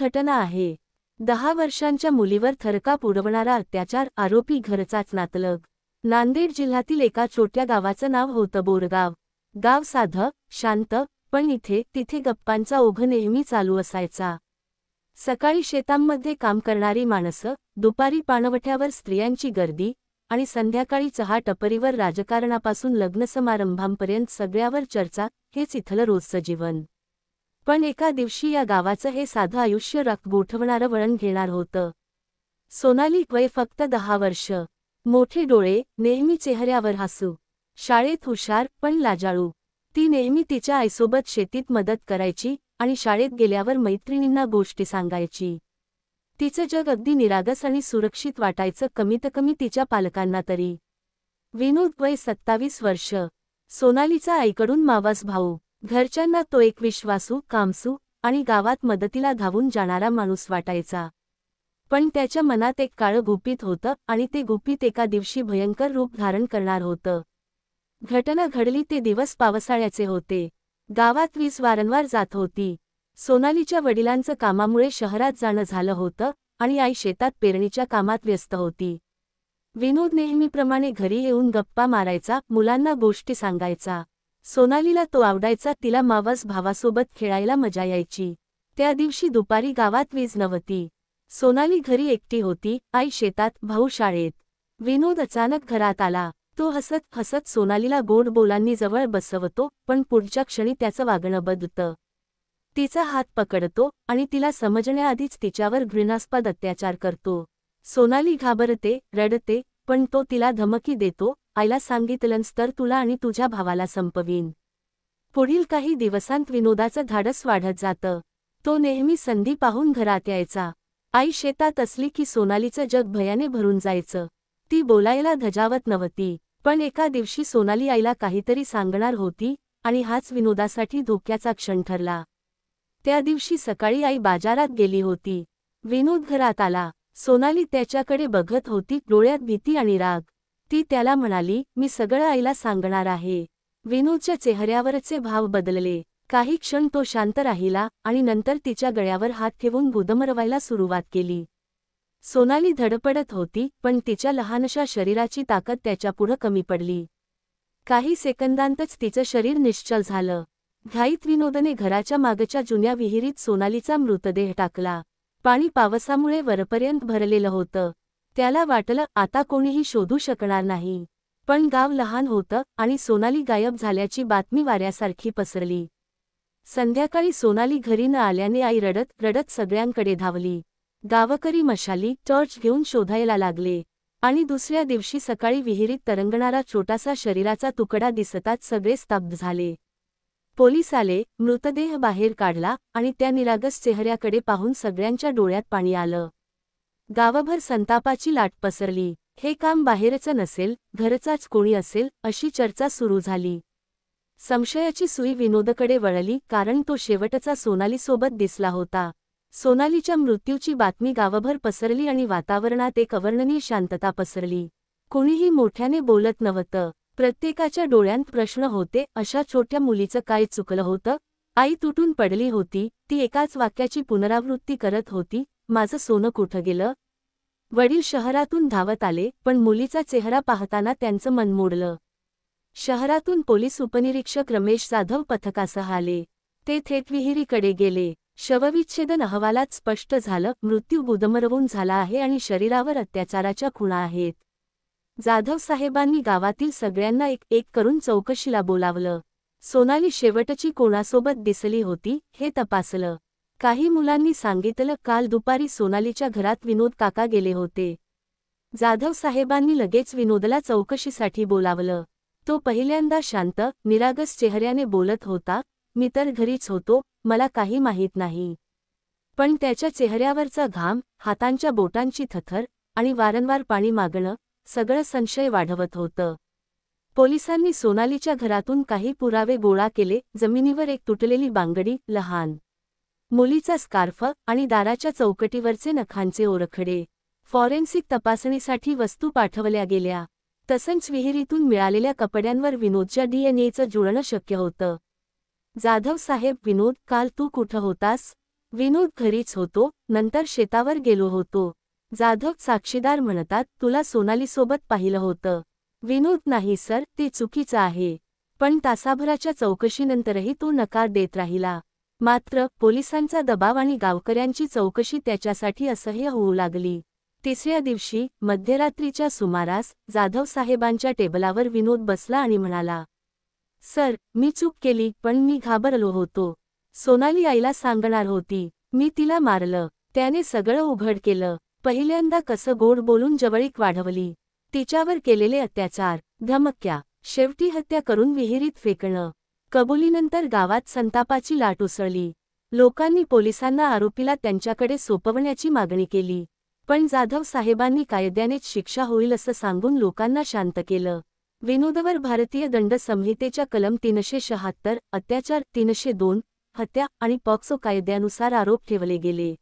घटना आहे। 10 वर्षांच्या मुलीवर थरकाप उडवणारा अत्याचार, आरोपी घरचाच नातलग। नांदेड जिल्ह्यातील एका छोट्या गावाचं नाव होतं बोरगाव। गाव साधं, शांत, पण इथे तिथे गप्पांचा ओघ नेहमी चालू असायचा। सकाळी शेतांमध्ये काम करणारी माणसं, दुपारी पाणवठ्यावर स्त्रियांची गर्दी आणि संध्याकाळी चहा टपरीवर राजकारणापासून लग्नसमारंभांपर्यंत सगळ्यावर चर्चा, हेच इथलं रोजचं जीवन। पण एका दिवशी या गावाचं हे साधं आयुष्य रक्त गोठवणारं वळण घेणार होतं। सोनाली, वय फक्त 10 वर्ष, मोठे डोळे, नेहमी चेहऱ्यावर हसू, शाळेत हुशार पण लाजाळू। ती नेहमी तिच्या आईसोबत शेतीत मदत करायची आणि शाळेत गेल्यावर मैत्रिणींना गोष्टी सांगायची। तिचं जग अगदी निरागस आणि सुरक्षित वाटायचं, कमीत कमी तिच्या पालकांना तरी। विनोद, वय 27 वर्ष, सोनालीचा आईकडून मावस भाऊ। घरच्यांना तो एक विश्वासू, कामसू आणि गावात मदतीला धावून जाणारा माणूस वाटायचा। पण त्याच्या मनात एक काळं गुपित होतं आणि ते गुपित एका दिवशी भयंकर रूप धारण करणार होतं। घटना घडली ते दिवस पावसाळ्याचे होते। गावात वीज वारंवार जात होती। सोनालीच्या वडिलांचं कामामुळे शहरात जाणं झालं होतं आणि आई शेतात पेरणीच्या कामात व्यस्त होती। विनोद नेहमीप्रमाणे घरी येऊन गप्पा मारायचा, मुलांना गोष्टी सांगायचा। सोनालीला तो आवडायचा, तिला मावस भावासोबत खेळायला मजा यायची। त्या दिवशी दुपारी गावात वीज नव्हती। सोनाली घरी एकटी होती, आई शेतात, भाऊ शाळेत। विनोद अचानक घरात आला। तो हसत हसत सोनालीला गोड बोलांनी जवळ बसवतो, पण पुढच्या क्षणी त्याचं वागणं बदलतं। तिचा हात पकडतो आणि तिला समजण्याआधीच तिच्यावर घृणास्पद अत्याचार करतो। सोनाली घाबरते, रडते, पण तो तिला धमकी देतो, आईला सांगितलंस तर तुला आणि तुझ्या भावाला संपवीन। पुढील काही दिवसांत विनोदाचं धाडस वाढत जातं। तो नेहमी संधी पाहून घरात यायचा। आई शेतात असली की सोनालीचं जग भयाने भरून जायचं। ती बोलायला धजावत नव्हती, पण एका दिवशी सोनाली आईला काहीतरी सांगणार होती आणि हाच विनोदासाठी धोक्याचा क्षण ठरला। त्या दिवशी सकाळी आई बाजारात गेली होती। विनोद घरात आला। सोनाली त्याच्याकडे बघत होती, डोळ्यात भीती आणि राग। ती त्याला म्हणाली, मी सगळं आईला सांगणार आहे। विनोदच्या चेहऱ्यावरचे भाव बदलले। काही क्षण तो शांत राहिला आणि नंतर तिच्या गळ्यावर हात ठेवून गुदमरवायला सुरुवात केली। सोनाली धडपडत होती, पण तिच्या लहानशा शरीराची ताकद त्याच्यापुढं कमी पडली। काही सेकंदांतच तिचं शरीर निश्चल झालं। घाईत विनोदने घराच्या मागच्या जुन्या विहिरीत सोनालीचा मृतदेह टाकला। पाणी पावसामुळे वरपर्यंत भरलेलं होतं। त्याला वाटलं, आता कोणीही शोधू शकणार नाही। पण गाव लहान होतं आणि सोनाली गायब झाल्याची बातमी वाऱ्यासारखी पसरली। संध्याकाळी सोनाली घरी न आल्याने आई रडत रडत सगळ्यांकडे धावली। गावकरी मशाली, टॉर्च घेऊन शोधायला लागले आणि दुसऱ्या दिवशी सकाळी विहिरीत तरंगणारा छोटासा शरीराचा तुकडा दिसताच सगळे स्तब्ध झाले। पोलीस आले, मृतदेह बाहेर काढला आणि त्या निरागस चेहऱ्याकडे पाहून सगळ्यांच्या डोळ्यात पाणी आलं। गावभर संतापाची लाट पसरली। हे काम बाहेरचं नसेल, घरचाच कोणी असेल, अशी चर्चा सुरू झाली। संशयाची सुई विनोदकडे वळली, कारण तो शेवटचा सोनालीसोबत दिसला होता। सोनालीच्या मृत्यूची बातमी गावभर पसरली आणि वातावरणात एक अवर्णनीय शांतता पसरली। कोणीही मोठ्याने बोलत नव्हतं। प्रत्येकाच्या डोळ्यांत प्रश्न होते, अशा छोट्या मुलीचं काय चुकलं होतं? आई तुटून पडली होती, ती एकाच वाक्याची पुनरावृत्ती करत होती, माझं सोनं कुठं गेलं? वडील शहरातून धावत आले, पण मुलीचा चेहरा पाहताना त्यांचं मन मोडलं। शहरातून पोलीस उपनिरीक्षक रमेश जाधव पथकासह आले। ते थेट विहिरीकडे गेले। शवविच्छेदन अहवालात स्पष्ट झालं, मृत्यू गुदमरवून झाला आहे आणि शरीरावर अत्याचाराच्या खुणा आहेत। जाधव साहेबांनी गावातील सगळ्यांना एक करून चौकशीला बोलावलं। सोनाली शेवटची कोणासोबत दिसली होती, हे तपासलं। काही मुलांनी सांगितलं, काल दुपारी सोनालीच्या घरात विनोद काका गेले होते। जाधव साहेबांनी लगेच विनोदला चौकशीसाठी बोलावलं। तो पहिल्यांदा शांत, निरागस चेहऱ्याने बोलत होता, मी तर घरीच होतो, मला काही माहीत नाही। पण त्याच्या चेहऱ्यावरचा घाम, हातांच्या बोटांची थरथर आणि वारंवार पाणी मागणं, सगळं संशय वाढवत होतं। पोलिसांनी सोनालीच्या घरातून काही पुरावे गोळा केले, जमिनीवर एक तुटलेली बांगडी, लहान मुलीचा स्कार्फ आणि दाराच्या चौकटीवरचे नखांचे ओरखडे। फॉरेन्सिक तपासणीसाठी वस्तू पाठवल्या गेल्या। तसंच विहिरीतून मिळालेल्या कपड्यांवर विनोदच्या डीएनएचं जुळणं शक्य होतं। जाधव साहेब, विनोद, काल तू कुठं होतास? विनोद घरीच होतो, नंतर शेतावर गेलो होतो. जाधव साक्षीदार म्हणतात, तुला सोनालीसोबत पाहिलं होतं. विनोद, नाही सर, ते चुकीचं आहे. पण तासाभराच्या चौकशीनंतरही तो नकार देत राहिला. मात्र पोलिसांचा दबाव आणि गावकऱ्यांची चौकशी त्याच्यासाठी असह्य होऊ लागली. तिसऱ्या दिवशी मध्यरात्रीच्या सुमारास जाधव साहेबांच्या टेबलावर विनोद बसला आणि म्हणाला, सर, मी चूक केली, पण मी घाबरलो होतो. सोनाली आईला सांगणार होती. मी तिला मारलं. त्याने सगळं उघड केलं. पहिल्यांदा कसं गोड बोलून जवळीक वाढवली. तिच्यावर केलेले अत्याचार, धमक्या, शेवटी हत्या करून विहिरीत फेकणं. कबुलीनंतर गावात संतापाची लाट उसळली. लोकांनी पोलिसांना आरोपीला त्यांच्याकडे सोपवण्याची मागणी केली. पण जाधव साहेबांनी कायद्यानेच शिक्षा होईल असं सांगून लोकांना शांत केलं. विनोदवर भारतीय दंड संहितेच्या कलम 376, अत्याचार 302, हत्या आणि पॉक्सो कायद्यानुसार आरोप ठेवले गेले.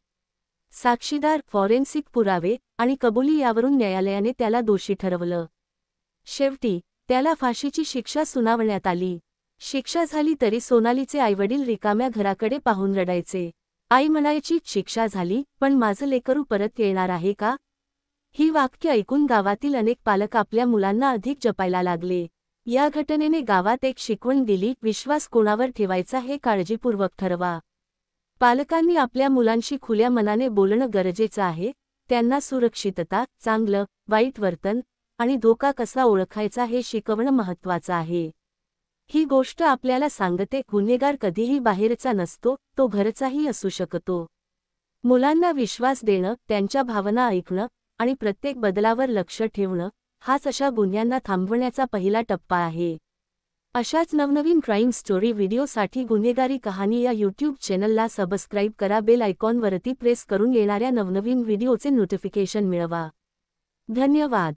साक्षीदार, फॉरेन्सिक पुरावे आणि कबुली यावरून न्यायालयाने त्याला दोषी ठरवलं. शेवटी त्याला फाशीची शिक्षा सुनावण्यात आली. शिक्षा झाली तरी सोनालीचे आईवडील रिकाम्या घराकडे पाहून रडायचे. आई म्हणायची, शिक्षा झाली, पण माझं लेकरू परत येणार आहे का? ही वाक्य ऐकून गावातील अनेक पालक आपल्या मुलांना अधिक जपायला लागले. या घटनेने गावात एक शिकवण दिली, विश्वास कोणावर ठेवायचा हे काळजीपूर्वक ठरवा. पालकांनी आपल्या मुलांशी खुल्या मनाने बोलणं गरजेचं आहे. त्यांना सुरक्षितता, चांगलं, वाईट वर्तन आणि धोका कसा ओळखायचा हे शिकवणं महत्त्वाचं आहे. ही गोष्ट आपल्याला सांगते, गुन्हेगार कधीही बाहेरचा नसतो, तो घरचाही असू शकतो. मुलांना विश्वास देणं, त्यांच्या भावना ऐकणं आणि प्रत्येक बदलावर लक्ष ठेवणं हाच अशा गुन्ह्यांना थांबवण्याचा पहिला टप्पा आहे. अशाच नवनवीन क्राईम स्टोरी व्हिडिओसाठी गुन्हेगारी कहाणी या यूट्यूब चॅनलला सबस्क्राईब करा. बेल आयकॉनवरती प्रेस करून येणाऱ्या नवनवीन व्हिडिओचे नोटिफिकेशन मिळवा. धन्यवाद.